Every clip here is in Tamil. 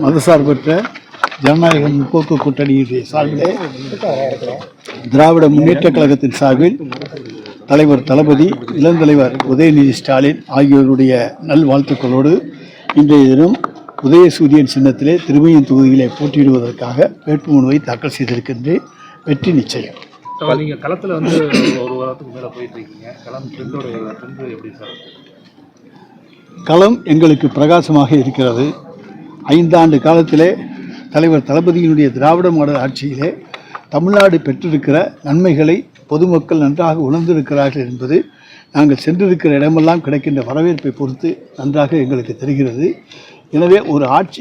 மதசார்பற்ற ஜனநாயக முற்போக்கு கூட்டணியுடைய சார்பிலே திராவிட முன்னேற்ற கழகத்தின் சார்பில் தலைவர் தளபதி இளந்தலைவர் உதயநிதி ஸ்டாலின் ஆகியோருடைய நல்வாழ்த்துக்களோடு இன்றைய தினம் உதயசூரியன் சின்னத்திலே திருமயம் தொகுதியிலே போட்டியிடுவதற்காக வேட்புமனுவை தாக்கல் செய்திருக்கின்றேன். வெற்றி நிச்சயம். நீங்கள் களத்தில் வந்து ஒரு வாரத்துக்கு மேலே போயிட்டு இருக்கீங்க. களம் எப்படி சார்? களம் எங்களுக்கு பிரகாசமாக இருக்கிறது. 5 ஆண்டு காலத்திலே தலைவர் தளபதியினுடைய திராவிட மாடல் ஆட்சியிலே தமிழ்நாடு பெற்றிருக்கிற நன்மைகளை பொதுமக்கள் நன்றாக உணர்ந்திருக்கிறார்கள் என்பது நாங்கள் சென்றிருக்கிற இடமெல்லாம் கிடைக்கின்ற வரவேற்பை பொறுத்து நன்றாக எங்களுக்கு தெரிகிறது. எனவே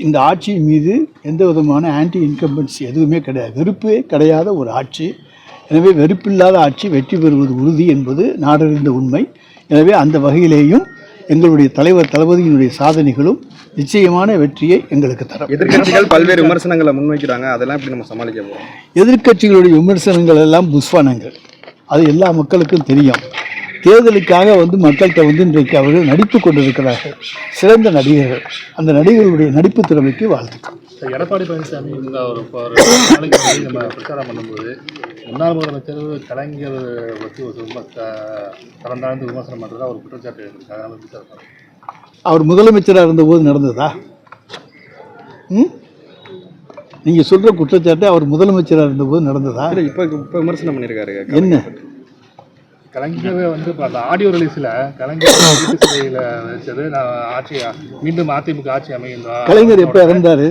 இந்த ஆட்சியின் மீது எந்த விதமான ஆன்டி இன்கம்பன்சி எதுவுமே கிடையாது, வெறுப்பே கிடையாத ஒரு ஆட்சி. எனவே வெறுப்பில்லாத ஆட்சி வெற்றி பெறுவது உறுதி என்பது நாடறிந்த உண்மை. எனவே அந்த வகையிலேயும் எங்களுடைய தலைவர் தளபதியினுடைய சாதனைகளும் நிச்சயமான வெற்றியை எங்களுக்கு தரும். எதிர்க்கட்சிகள் பல்வேறு விமர்சனங்களை முன்வைக்கிறாங்க, அதெல்லாம் எப்படி நம்ம சமாளிக்க போகிறோம்? எதிர்க்கட்சிகளுடைய விமர்சனங்கள் எல்லாம் புஸ்வானங்கள், அது எல்லா மக்களுக்கும் தெரியும். தேர்தலுக்காக மக்கள்கிட்ட இன்றைக்கு அவர்கள் நடித்து கொண்டிருக்கிறார்கள், சிறந்த நடிகர்கள். அந்த நடிகர்களுடைய நடிப்பு திறமைக்கு வாழ்த்துக்கள். எடப்பாடி பழனிசாமி நம்ம பிரச்சாரம் பண்ணும்போது முன்னாள் முதலமைச்சர் கலைஞர் பற்றி ரொம்ப கடந்தாண்டு விமர்சனம் பண்ணுறதா ஒரு குற்றச்சாட்டு இருக்காங்க. அவர் முதலமைச்சராக இருந்தபோது நடந்ததா? நீங்கள் சொல்கிற குற்றச்சாட்டு அவர் முதலமைச்சராக இருந்தபோது நடந்ததா? இப்போ விமர்சனம் பண்ணியிருக்காரு. என்ன கலைஞர் இப்போ அந்த ஆடியோ ரிலீஸில் கலைஞர் சிறையில் வச்சது நான் ஆட்சி மீண்டும் அதிமுக ஆட்சி அமைந்தா? கலைஞர் எப்போ இறந்தாரு?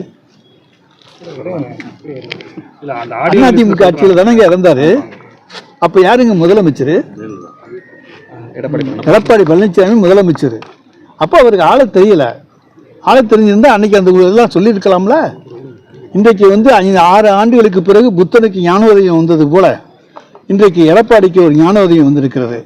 அதிமுக ஆட்சியில் தானே இறந்தாரு. அப்போ யாருங்க முதலமைச்சர்? எடப்பாடி பழனிசாமி முதலமைச்சர். அப்போ அவருக்கு ஆள தெரியல. ஆள தெரிஞ்சிருந்தா அன்னைக்கு அந்த எல்லாம் சொல்லியிருக்கலாம்ல. இன்றைக்கு 6 ஆண்டுகளுக்கு பிறகு புத்தனுக்கு ஞானோதயம் வந்தது போல இன்றைக்கு எடப்பாடிக்கு ஒரு ஞானோதயம் வந்திருக்கிறது.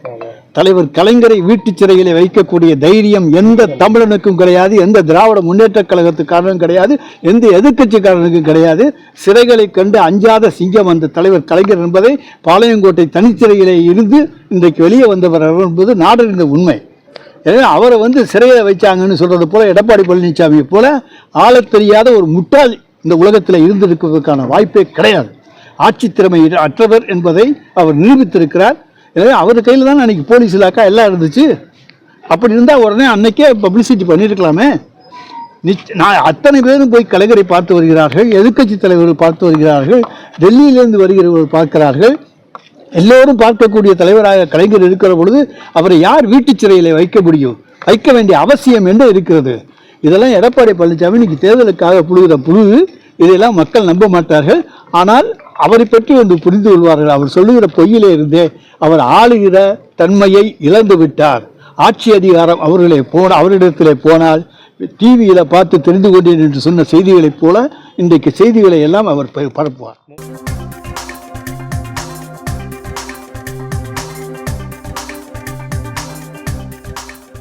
தலைவர் கலைஞரை வீட்டு சிறையிலே வைக்கக்கூடிய தைரியம் எந்த தமிழனுக்கும் கிடையாது, எந்த திராவிட முன்னேற்ற கழகத்துக்காரனும் கிடையாது, எந்த எதிர்கட்சிக்காரனுக்கும் கிடையாது. சிறைகளை கண்டு அஞ்சாத சிங்கம் அந்த தலைவர் கலைஞர் என்பதை பாளையங்கோட்டை தனிச்சிறையிலே இருந்து இன்றைக்கு வெளியே வந்தவர் என்பது நாடறிந்த உண்மை. எனவே அவரை சிறையில் வைச்சாங்கன்னு சொல்றது போல எடப்பாடி பழனிசாமியை போல ஆளத் தெரியாத ஒரு முட்டாள் இந்த உலகத்தில் இருந்திருப்பதற்கான வாய்ப்பே கிடையாது. ஆட்சி திறமை அற்றவர் என்பதை அவர் நிரூபித்திருக்கிறார். எனவே அவர் கையில் தான் அன்றைக்கி போலீஸ் இலாக்கா எல்லாம் இருந்துச்சு. அப்படி இருந்தால் உடனே அன்னைக்கே பப்ளிசிட்டி பண்ணியிருக்கலாமே. நான் அத்தனை பேரும் போய் கலைஞரை பார்த்து வருகிறார்கள், எதிர்க்கட்சி தலைவர்கள் பார்த்து வருகிறார்கள், டெல்லியிலிருந்து வருகிறவர்கள் பார்க்கிறார்கள். எல்லோரும் பார்க்கக்கூடிய தலைவராக கலைஞர் இருக்கிற பொழுது அவரை யார் வீட்டு சிறையில் வைக்க முடியும்? வைக்க வேண்டிய அவசியம் என்று இருக்கிறது. இதெல்லாம் எடப்பாடி பழனிசாமி இன்னைக்கு தேர்தலுக்காக புழுகிற புழு. இதையெல்லாம் மக்கள் நம்ப மாட்டார்கள். ஆனால் அவரை பற்றி புரிந்து கொள்வார்கள். அவர் சொல்லுகிற பொய்யிலே இருந்தே அவர் ஆளுகிற தன்மையை இழந்து விட்டார். ஆட்சி அதிகாரம் அவரிடத்திலே போனால் டிவியில் பார்த்து தெரிந்து கொண்டேன் என்று சொன்ன செய்திகளைப் போல இன்றைக்கு செய்திகளை எல்லாம் அவர் பரப்புவார்.